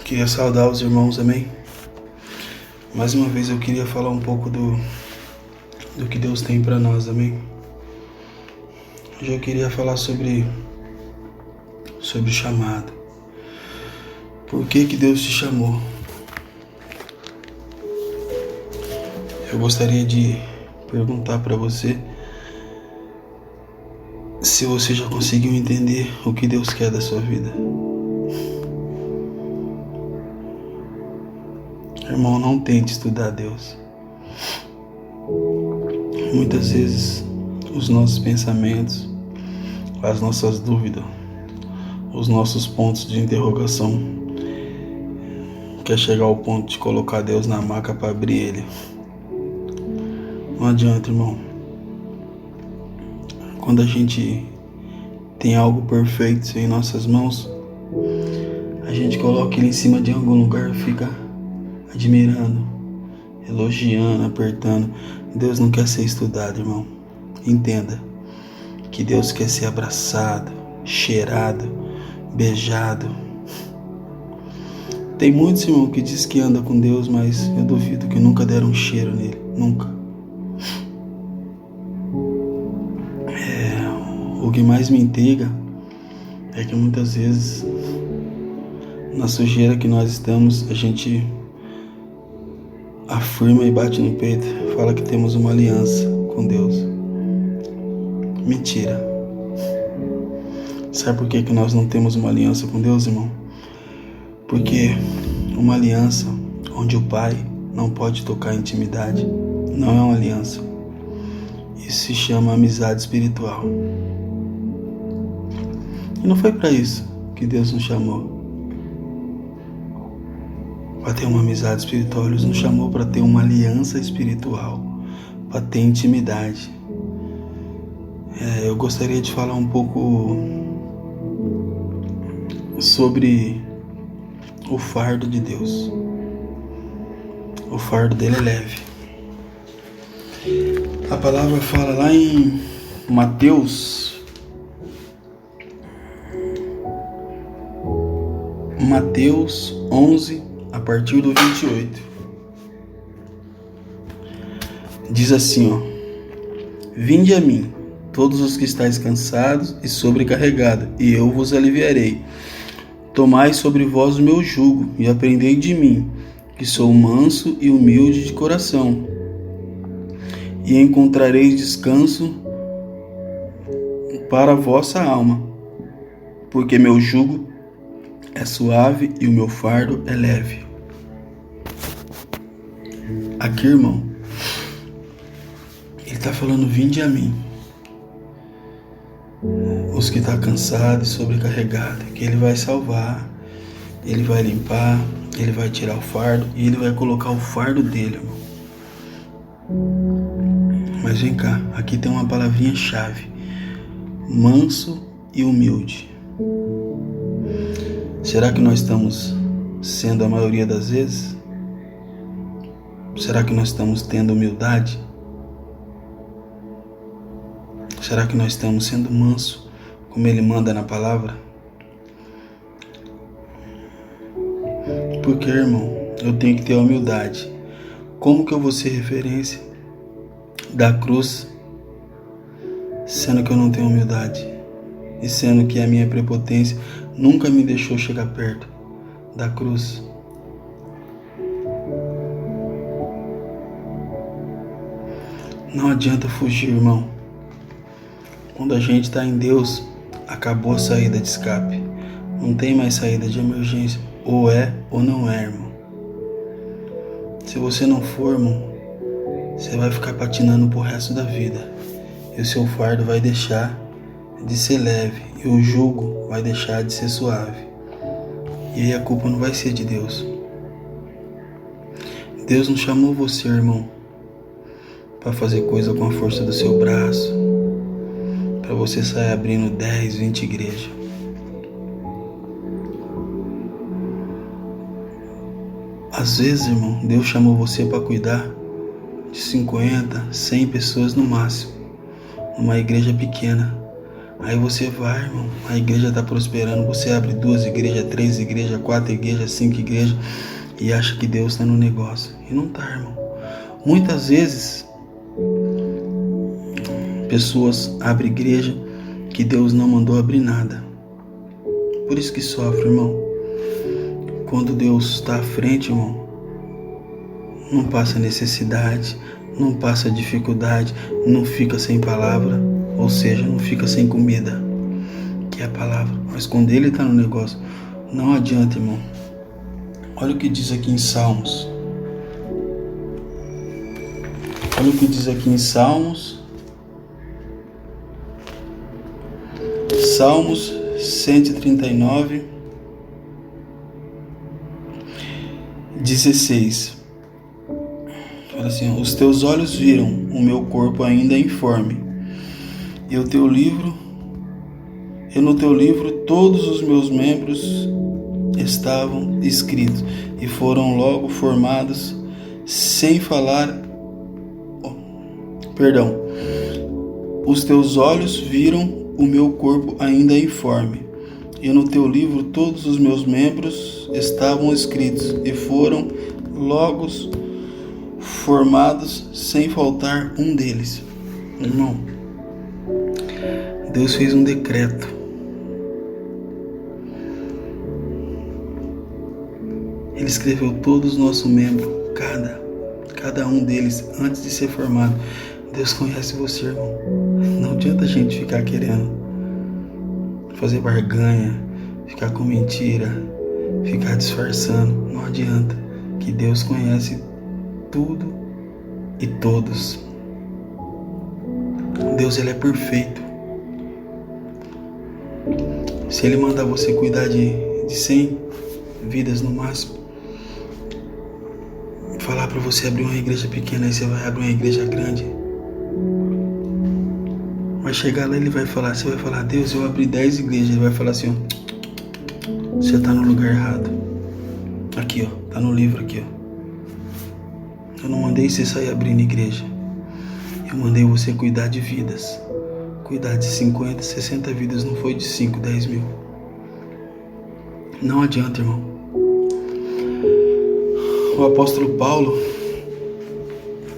Queria saudar os irmãos, amém? Mais uma vez eu queria falar um pouco do que Deus tem para nós, amém? Hoje eu queria falar sobre chamado. Por que Deus te chamou? Eu gostaria de perguntar para você se você já conseguiu entender o que Deus quer da sua vida. Irmão, não tente estudar Deus. Muitas vezes os nossos pensamentos, as nossas dúvidas, os nossos pontos de interrogação quer chegar ao ponto de colocar Deus na maca para abrir Ele. Não adianta, irmão. Quando a gente tem algo perfeito em nossas mãos, a gente coloca ele em cima de algum lugar e fica admirando, elogiando, apertando. Deus não quer ser estudado, irmão. Entenda que Deus quer ser abraçado, cheirado, beijado. Tem muitos, irmão, que diz que anda com Deus, mas eu duvido que nunca deram um cheiro nele. Nunca. O que mais me intriga é que muitas vezes, na sujeira que nós estamos, a gente afirma e bate no peito, fala que temos uma aliança com Deus. Mentira. Sabe por que nós não temos uma aliança com Deus, irmão? Porque uma aliança onde o pai não pode tocar em intimidade não é uma aliança. Isso se chama amizade espiritual. E não foi para isso que Deus nos chamou. Para ter uma amizade espiritual, Ele nos chamou para ter uma aliança espiritual, para ter intimidade. Eu gostaria de falar um pouco sobre o fardo de Deus. O fardo dele é leve. A palavra fala lá em Mateus 11, a partir do 28. Diz assim, Vinde a mim, todos os que estáis cansados e sobrecarregados, e eu vos aliviarei. Tomai sobre vós o meu jugo, e aprendei de mim, que sou manso e humilde de coração, e encontrareis descanso para a vossa alma, porque meu jugo é suave e o meu fardo é leve. Aqui, irmão, ele está falando, vinde a mim. Os que estão cansados e sobrecarregados, que ele vai salvar, ele vai limpar, ele vai tirar o fardo e ele vai colocar o fardo dele, irmão. Mas vem cá, aqui tem uma palavrinha chave: manso e humilde. Será que nós estamos sendo a maioria das vezes? Será que nós estamos tendo humildade? Será que nós estamos sendo manso, como Ele manda na palavra? Porque, irmão, eu tenho que ter humildade. Como que eu vou ser referência da cruz, sendo que eu não tenho humildade? E sendo que a minha prepotência nunca me deixou chegar perto da cruz. Não adianta fugir, irmão. Quando a gente está em Deus, acabou a saída de escape. Não tem mais saída de emergência. Ou é ou não é, irmão. Se você não for, irmão, você vai ficar patinando pro resto da vida. E o seu fardo vai deixar de ser leve, e o jugo vai deixar de ser suave. E aí a culpa não vai ser de Deus. Deus não chamou você, irmão, para fazer coisa com a força do seu braço, para você sair abrindo 10, 20 igrejas. Às vezes, irmão, Deus chamou você para cuidar de 50, 100 pessoas no máximo, numa igreja pequena. Aí você vai, irmão, a igreja está prosperando, você abre 2 igrejas, 3 igrejas, 4 igrejas, 5 igrejas e acha que Deus está no negócio. E não está, irmão. Muitas vezes pessoas abrem igreja que Deus não mandou abrir nada. Por isso que sofre, irmão. Quando Deus está à frente, irmão, não passa necessidade, não passa dificuldade, não fica sem palavra, ou seja, não fica sem comida, que é a palavra. Mas quando Ele está no negócio, não adianta, irmão. Olha o que diz aqui em Salmos. Olha o que diz aqui em Salmos. Salmos 139, 16. Fala assim: os teus olhos viram o meu corpo ainda informe, e no teu livro todos os meus membros estavam escritos, e foram logo formados, sem falar. Os teus olhos viram o meu corpo ainda informe, e no teu livro todos os meus membros estavam escritos, e foram logo formados, sem faltar um deles. Irmão, Deus fez um decreto. Ele escreveu todos os nossos membros, cada um deles, antes de ser formado. Deus conhece você, irmão. Não adianta a gente ficar querendo fazer barganha, ficar com mentira, ficar disfarçando. Não adianta, que Deus conhece tudo e todos. Deus, Ele é perfeito. Se Ele mandar você cuidar de 100 vidas no máximo, falar para você abrir uma igreja pequena, aí você vai abrir uma igreja grande. Vai chegar lá, Ele vai falar, você vai falar: Deus, eu abri 10 igrejas. Ele vai falar assim: ó, você está no lugar errado. Aqui, ó, tá no livro aqui, ó. Eu não mandei você sair abrindo igreja. Eu mandei você cuidar de vidas. Cuidar de 50, 60 vidas, não foi de 5, 10 mil. Não adianta, irmão. O apóstolo Paulo,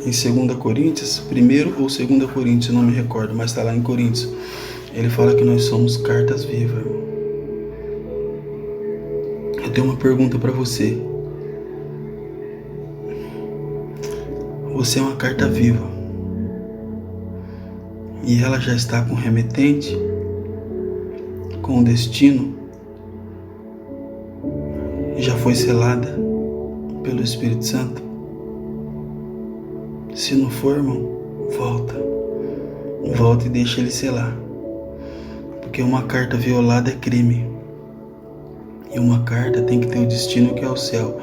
em 2 Coríntios, 1 ou 2 Coríntios, eu não me recordo, mas está lá em Coríntios, ele fala que nós somos cartas vivas. Eu tenho uma pergunta para você. Você é uma carta viva, e ela já está com remetente, com destino, já foi selada pelo Espírito Santo? Se não for, irmão, volta e deixa Ele selar, porque uma carta violada é crime, e uma carta tem que ter o destino, que é o céu,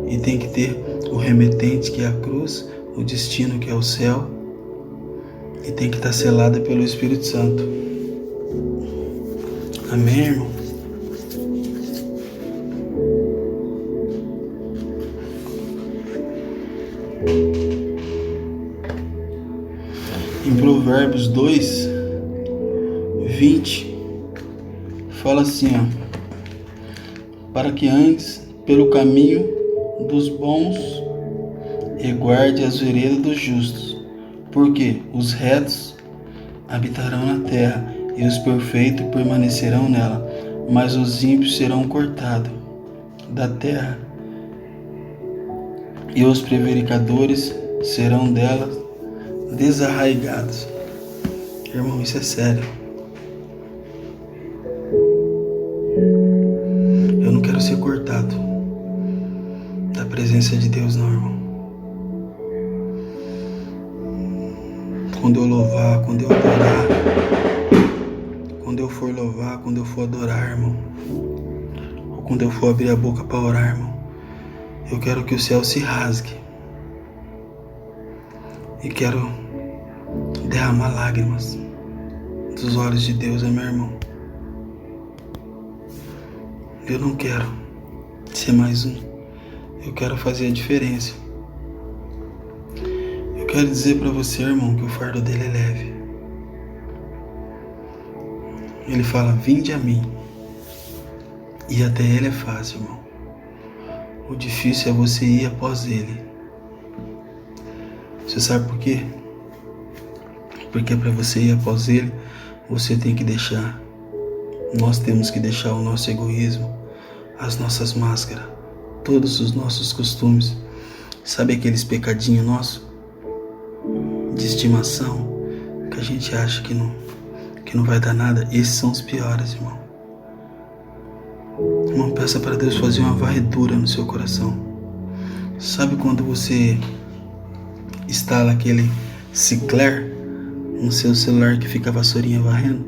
e tem que ter o remetente, que é a cruz, o destino, que é o céu, e tem que estar selada pelo Espírito Santo. Amém, irmão? Em Provérbios 2, 20, fala assim, ó: para que andes pelo caminho dos bons e guarde as veredas dos justos, porque os retos habitarão na terra e os perfeitos permanecerão nela, mas os ímpios serão cortados da terra e os prevaricadores serão dela desarraigados. Irmão, isso é sério. Eu não quero ser cortado da presença de Deus, não, irmão. Quando eu louvar, quando eu adorar, quando eu for louvar, quando eu for adorar, irmão, ou quando eu for abrir a boca para orar, irmão, eu quero que o céu se rasgue e quero derramar lágrimas dos olhos de Deus, meu irmão. Eu não quero ser mais um. Eu quero fazer a diferença. Eu quero dizer para você, irmão, que o fardo dele é leve. Ele fala: vinde a mim. E até ele é fácil, irmão. O difícil é você ir após ele. Você sabe por quê? Porque para você ir após ele, você tem que deixar. Nós temos que deixar o nosso egoísmo, as nossas máscaras, todos os nossos costumes. Sabe aqueles pecadinhos nossos de estimação que a gente acha que não vai dar nada? Esses são os piores, irmão. Irmão, peça para Deus fazer uma varredura no seu coração. Sabe quando você instala aquele cicler no seu celular que fica a vassourinha varrendo?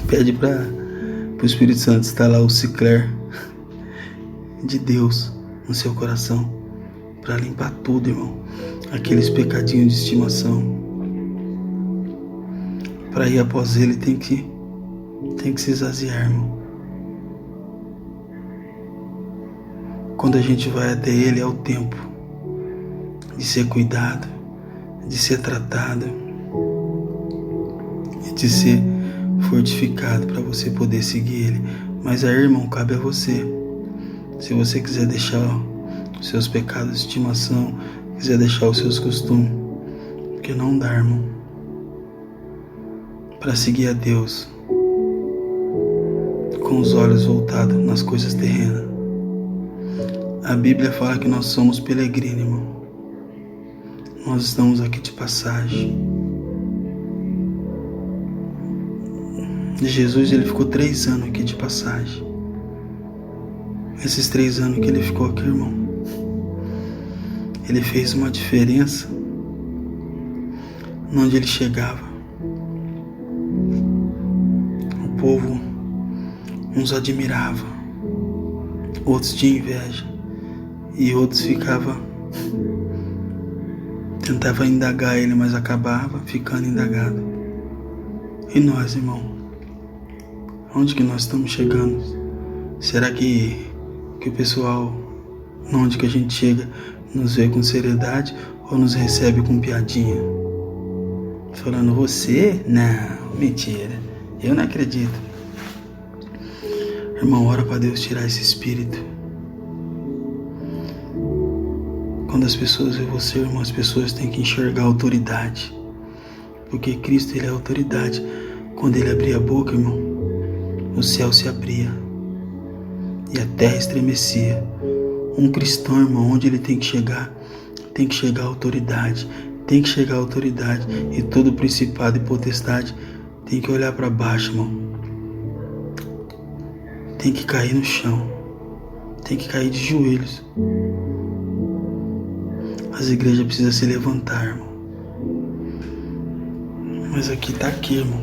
Pede para o Espírito Santo instalar o cicler de Deus no seu coração para limpar tudo, irmão. Aqueles pecadinhos de estimação. Para ir após ele tem que se esvaziar, irmão. Quando a gente vai até ele, é o tempo de ser cuidado, de ser tratado e de ser fortificado para você poder seguir ele. Mas aí, irmão, cabe a você. Se você quiser deixar os seus pecados de estimação, quiser deixar os seus costumes, porque não dá, irmão, para seguir a Deus com os olhos voltados nas coisas terrenas. A Bíblia fala que nós somos peregrinos, irmão. Nós estamos aqui de passagem. Jesus, ele ficou 3 anos aqui de passagem. Esses 3 anos que ele ficou aqui, irmão, ele fez uma diferença onde ele chegava. O povo uns admirava, outros tinham inveja e outros tentava indagar ele, mas acabava ficando indagado. E nós, irmão, onde que nós estamos chegando? Será que o pessoal, onde que a gente chega, nos vê com seriedade ou nos recebe com piadinha? Falando, você? Não, mentira, eu não acredito. Irmão, ora para Deus tirar esse espírito. Quando as pessoas veem você, irmão, as pessoas têm que enxergar a autoridade. Porque Cristo, ele é a autoridade. Quando ele abria a boca, irmão, o céu se abria e a terra estremecia. Um cristão, irmão, onde ele tem que chegar a autoridade. Tem que chegar a autoridade. E todo principado e potestade tem que olhar para baixo, irmão. Tem que cair no chão. Tem que cair de joelhos. As igrejas precisam se levantar, irmão. Mas aqui tá aqui, irmão.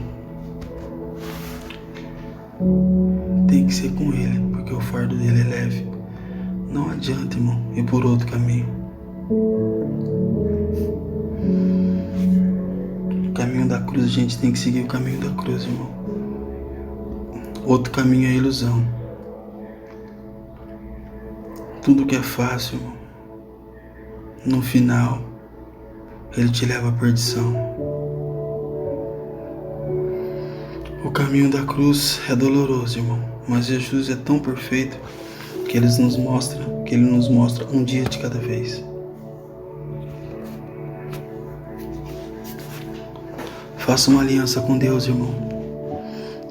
Tem que ser com ele, porque o fardo dele é leve. Não adianta, irmão, ir por outro caminho. O caminho da cruz, a gente tem que seguir o caminho da cruz, irmão. Outro caminho é ilusão. Tudo que é fácil, irmão, no final, ele te leva à perdição. O caminho da cruz é doloroso, irmão, mas Jesus é tão perfeito que ele nos mostra um dia de cada vez. Faça uma aliança com Deus, irmão.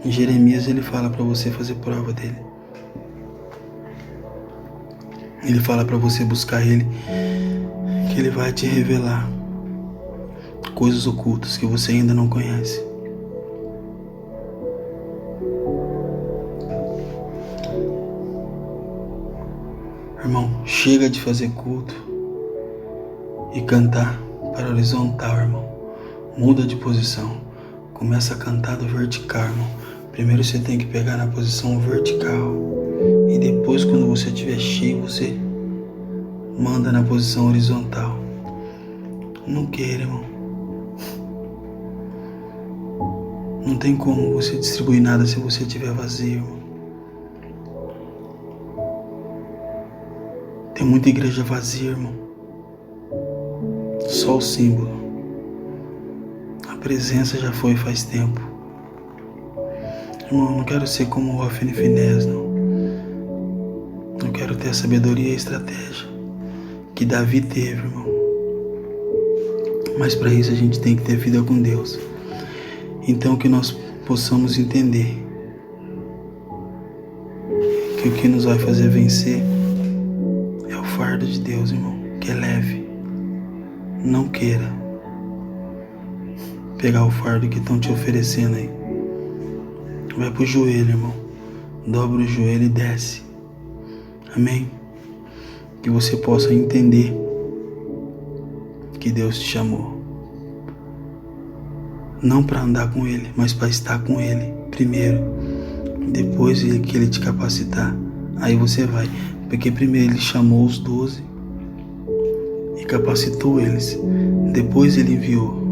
Em Jeremias ele fala para você fazer prova dele. Ele fala para você buscar ele, que ele vai te revelar coisas ocultas que você ainda não conhece. Irmão, chega de fazer culto e cantar para horizontal, irmão. Muda de posição. Começa a cantar do vertical, irmão. Primeiro você tem que pegar na posição vertical. E depois, quando você estiver cheio, você manda na posição horizontal. Não queira, irmão. Não tem como você distribuir nada se você estiver vazio, irmão. Tem muita igreja vazia, irmão. Só o símbolo. A presença já foi faz tempo. Irmão, eu não quero ser como o Hofni e Finés, não. Eu quero ter a sabedoria e a estratégia que Davi teve, irmão. Mas para isso a gente tem que ter vida com Deus. Então que nós possamos entender que o que nos vai fazer vencer é o fardo de Deus, irmão, que é leve. Não queira pegar o fardo que estão te oferecendo aí. Vai pro joelho, irmão. Dobra o joelho e desce. Amém? Que você possa entender que Deus te chamou. Não para andar com Ele, mas para estar com Ele primeiro. Depois que Ele te capacitar, aí você vai. Porque primeiro Ele chamou os 12 e capacitou eles. Depois Ele enviou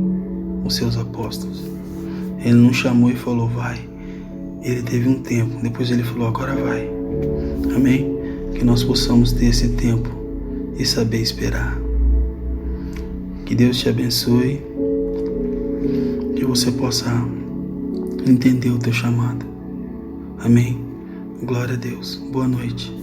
os seus apóstolos. Ele não chamou e falou, vai. Ele teve um tempo. Depois Ele falou, agora vai. Amém? Que nós possamos ter esse tempo e saber esperar. Que Deus te abençoe. Que você possa entender o teu chamado. Amém? Glória a Deus. Boa noite.